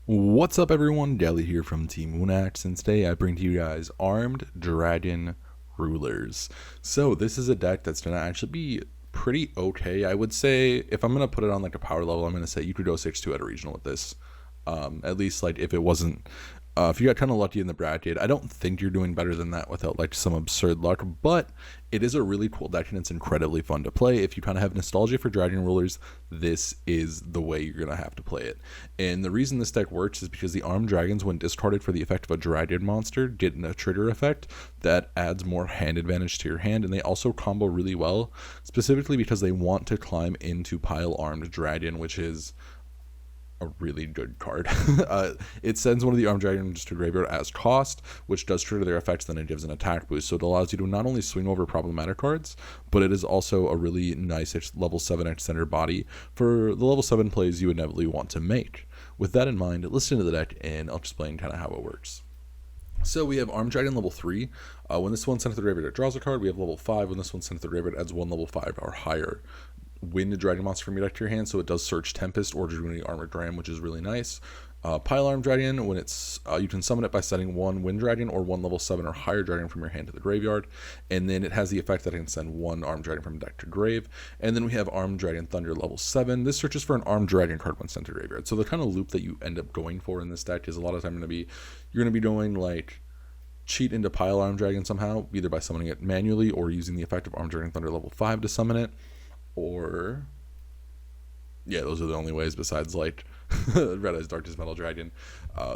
What's up, everyone? Deli here from Team Wnax, and today I bring to you guys Armed Dragon Rulers. So this is a deck that's gonna actually be pretty okay. I would say if I'm gonna put it on like a power level, I'm gonna say you could go 6-2 at a regional with this. At least like if it wasn't if you got kind of lucky in the bracket. I don't think you're doing better than that without like some absurd luck, but it is a really cool deck and it's incredibly fun to play. If you kind of have nostalgia for Dragon Rulers, this is the way you're going to have to play it. And the reason this deck works is because the Armed Dragons, when discarded for the effect of a Dragon monster, get a trigger effect that adds more hand advantage to your hand, and they also combo really well, specifically because they want to climb into Pile Armed Dragon, which is a really good card. It sends one of the Armed Dragons to graveyard as cost, which does trigger their effects, then it gives an attack boost. So it allows you to not only swing over problematic cards, but it is also a really nice level 7 extender body for the level 7 plays you inevitably want to make. With that in mind, listen to the deck and I'll explain kind of how it works. So we have Armed Dragon level 3. When this one's sent to the graveyard, it draws a card. We have level 5. When this one's sent to the graveyard, it adds one level 5 or higher Wind Dragon monster from your deck to your hand, so it does search Tempest or Dragoon Armored Ram, which is really nice. Pile Armed Dragon, when it's you can summon it by setting one Wind Dragon or one level 7 or higher dragon from your hand to the graveyard, and then it has the effect that it can send one Armed Dragon from deck to grave. And then we have Armed Dragon Thunder level 7. This searches for an Armed Dragon card when sent to graveyard. So the kind of loop that you end up going for in this deck is a lot of time you're going to be doing like cheat into Pile Armed Dragon somehow, either by summoning it manually or using the effect of Armed Dragon Thunder level 5 to summon it, or yeah, those are the only ways besides like Red Eyes Darkness Metal Dragon.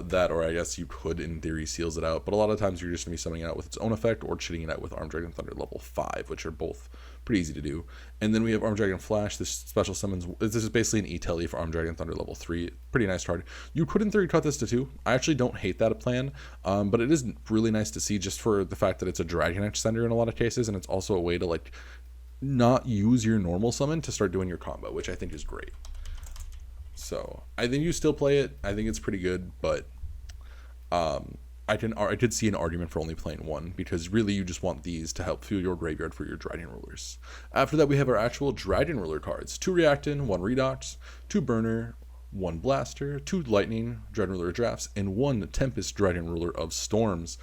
That, or I guess you could in theory seals it out, but a lot of times you're just going to be summoning it out with its own effect or cheating it out with Armed Dragon Thunder level 5, which are both pretty easy to do. And then we have Armed Dragon Flash. This special summons, this is basically an E-Telly for Armed Dragon Thunder level 3. Pretty nice card. You could in theory cut this to 2. I actually don't hate that plan, but it is really nice to see just for the fact that it's a Dragon extender in a lot of cases, and it's also a way to like not use your normal summon to start doing your combo, which I think is great. So I think you still play it. I think it's pretty good, but I did see an argument for only playing one, because really you just want these to help fuel your graveyard for your Dragon Rulers. After that, we have our actual Dragon Ruler cards: 2 Reactin, 1 Redox, 2 Burner, 1 Blaster, 2 Lightning Dragon Ruler Drafts, and 1 Tempest Dragon Ruler of Storms.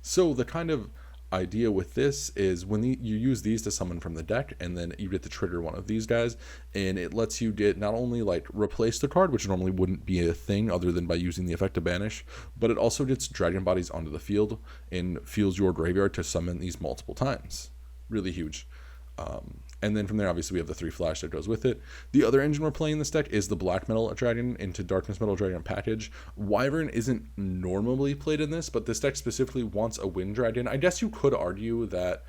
So the kind of idea with this is when you use these to summon from the deck, and then you get to trigger one of these guys, and it lets you get not only like replace the card, which normally wouldn't be a thing other than by using the effect to banish, but it also gets dragon bodies onto the field and fuels your graveyard to summon these multiple times. Really huge. And then from there, obviously, we have the 3 flash that goes with it. The other engine we're playing in this deck is the Black Metal Dragon into Darkness Metal Dragon package. Wyvern isn't normally played in this, but this deck specifically wants a Wind Dragon. I guess you could argue that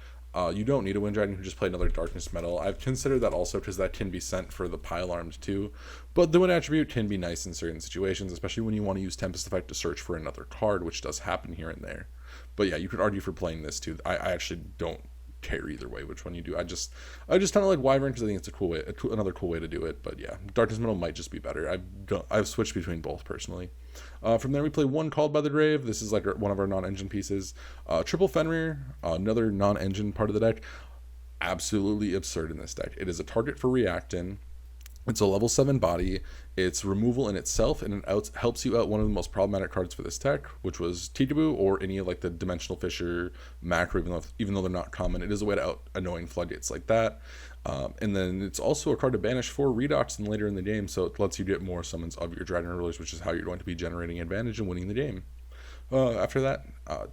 you don't need a Wind Dragon, you can just play another Darkness Metal. I've considered that also because that can be sent for the Pile Armed too. But the Wind attribute can be nice in certain situations, especially when you want to use Tempest Effect to search for another card, which does happen here and there. But yeah, you could argue for playing this too. I actually don't care either way which one you do. I just kind of like Wyvern because I think it's a cool way, another cool way to do it. But yeah, Darkness Metal might just be better. I've switched between both personally. From there, we play 1 Called by the Grave. This is like one of our non-engine pieces. Triple Fenrir, another non-engine part of the deck. Absolutely absurd in this deck. It is a target for Reactin. It's a level 7 body. It's removal in itself, and it helps you out one of the most problematic cards for this deck, which was Tikaboo or any of like the Dimensional Fissure macro, even though they're not common. It is a way to out annoying floodgates like that. And then it's also a card to banish for Redox and later in the game, so it lets you get more summons of your Dragon Rulers, which is how you're going to be generating advantage and winning the game. After that,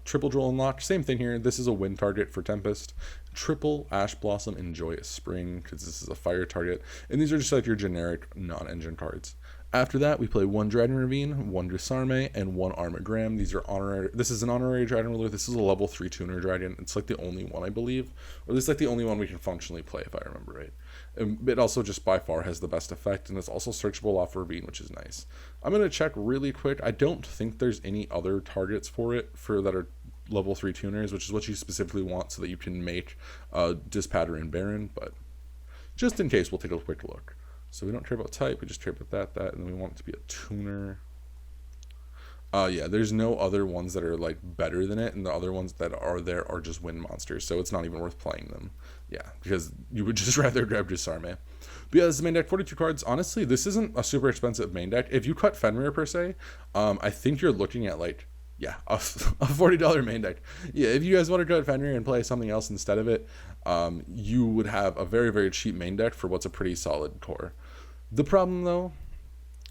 Triple Droll Unlock, same thing here. This is a wind target for Tempest. Triple Ash Blossom and Joyous Spring, because this is a fire target. And these are just like your generic non-engine cards. After that, we play 1 Dragon Ravine, 1 Disarme, and 1 Armagram. These are honorary. This is an honorary Dragon Ruler. This is a level 3 tuner dragon. It's like the only one, I believe. Or at least like the only one we can functionally play, if I remember right. It also just by far has the best effect, and it's also searchable off Ravine, which is nice. I'm going to check really quick. I don't think there's any other targets for it that are level 3 tuners, which is what you specifically want so that you can make Dispatter and Baron, but just in case, we'll take a quick look. So we don't care about type, we just care about that, and then we want it to be a tuner. Yeah, there's no other ones that are like better than it, and the other ones that are there are just wind monsters, so it's not even worth playing them. Yeah, because you would just rather grab Disarme. But yeah, this is the main deck, 42 cards. Honestly, this isn't a super expensive main deck. If you cut Fenrir per se, I think you're looking at like, yeah, a $40 main deck. Yeah, if you guys want to cut Fenrir and play something else instead of it, you would have a very, very cheap main deck for what's a pretty solid core. The problem though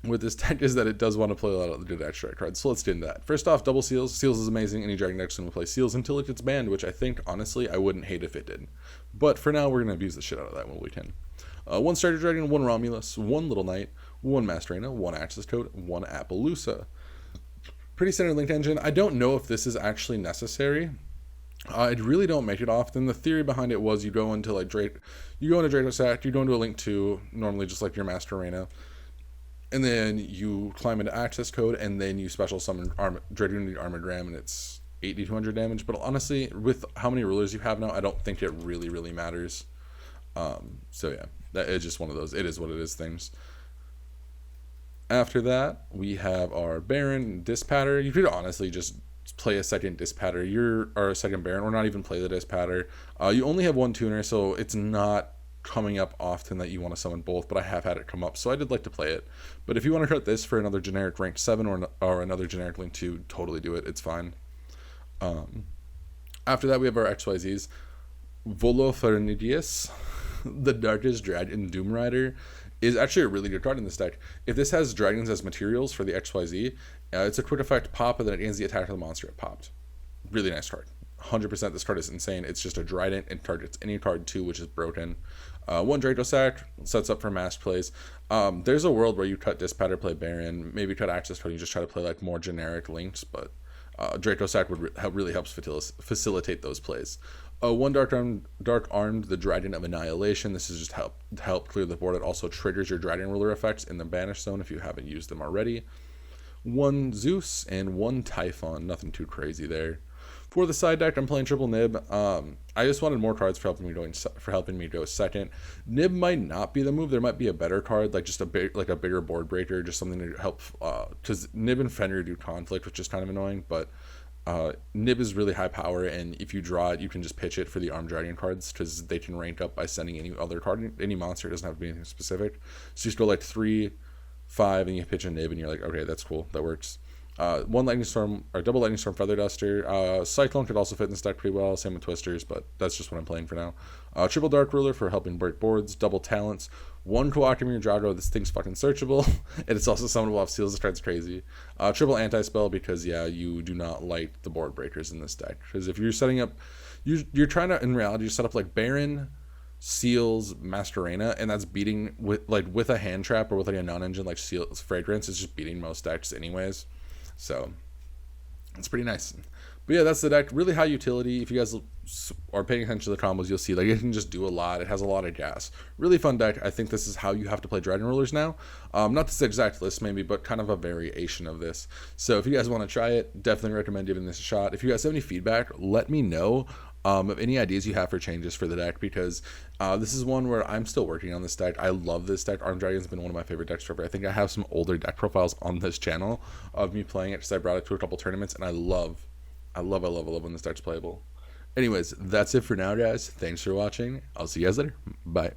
with this deck is that it does want to play a lot of the good extract cards. So let's get into that. First off, double seals. Seals is amazing. Any dragon deck's going to play seals until it gets banned, which I think, honestly, I wouldn't hate if it did. But for now, we're going to abuse the shit out of that when we can. One Starter Dragon, one Romulus, one Little Knight, one Masterina, one Access Code, one Appaloosa. Pretty standard linked engine. I don't know if this is actually necessary. I really don't make it often. The theory behind it was you go into like you go into Dracosac, you go into a Link 2, normally just like your Master Arena, and then you climb into Access Code, and then you special summon Dreadunity Armored Ram, and it's 80-200 damage. But honestly, with how many rulers you have now, I don't think it really, really matters. So yeah, that is just one of those. It is what it is things. After that, we have our Baron Dispatter. You could honestly just play a second Dispatter, or a second Baron, or not even play the Dispatter. You only have one tuner, so it's not coming up often that you want to summon both, but I have had it come up, so I did like to play it. But if you want to cut this for another generic rank 7 or another generic link 2, totally do it. It's fine. After that, we have our XYZs. Volofernidius, the Darkest Dragon Doom Rider, is actually a really good card in this deck. If this has dragons as materials for the XYZ, it's a quick effect pop, and then it ends the attack of the monster it popped. Really nice card. 100% this card is insane. It's just a Trident and targets any card too, which is broken. One Dracosac sets up for mass plays. There's a world where you cut Dispatter, play Baron, maybe cut Access Code, and you just try to play like more generic links, but Dracosac would really helps facilitate those plays. One Dark Armed, the Dragon of Annihilation. This is just help clear the board. It also triggers your Dragon Ruler effects in the Banish Zone if you haven't used them already. One Zeus and one Typhon. Nothing too crazy there. For the side deck, I'm playing triple Nib. I just wanted more cards for helping me go second. Nib might not be the move. There might be a better card, like just a bigger board breaker, just something to help. Because Nib and Fenrir do conflict, which is kind of annoying. But Nib is really high power, and if you draw it, you can just pitch it for the Armed Dragon cards because they can rank up by sending any other card, any monster. It doesn't have to be anything specific. So you just go like 3, 5, and you pitch a Nib, and you're like, okay, that's cool, that works. One Lightning Storm, or double Lightning Storm Feather Duster. Cyclone could also fit in this deck pretty well, same with Twisters, but that's just what I'm playing for now. Triple Dark Ruler for helping break boards, double Talents, one Coaquimir Drago, this thing's fucking searchable, and it's also summonable off seals, this card's crazy. Triple Anti-Spell, because yeah, you do not like the board breakers in this deck, because if you're setting up, you're trying to, in reality, you set up like Baron, Seals, Masquerena, and that's beating with a hand trap or with like a non-engine like Seals Fragrance, is just beating most decks anyways. So it's pretty nice. But yeah, that's the deck. Really high utility. If you guys are paying attention to the combos, you'll see like it can just do a lot. It has a lot of gas. Really fun deck. I think this is how you have to play Dragon Rulers now. Not this exact list maybe, but kind of a variation of this. So if you guys want to try it, definitely recommend giving this a shot. If you guys have any feedback, let me know. Of any ideas you have for changes for the deck, because this is one where I'm still working on this deck. I love this deck. Armed Dragon's been one of my favorite decks forever. I think I have some older deck profiles on this channel of me playing it because I brought it to a couple tournaments, and I love when this deck's playable. Anyways, that's it for now, guys. Thanks for watching. I'll see you guys later. Bye.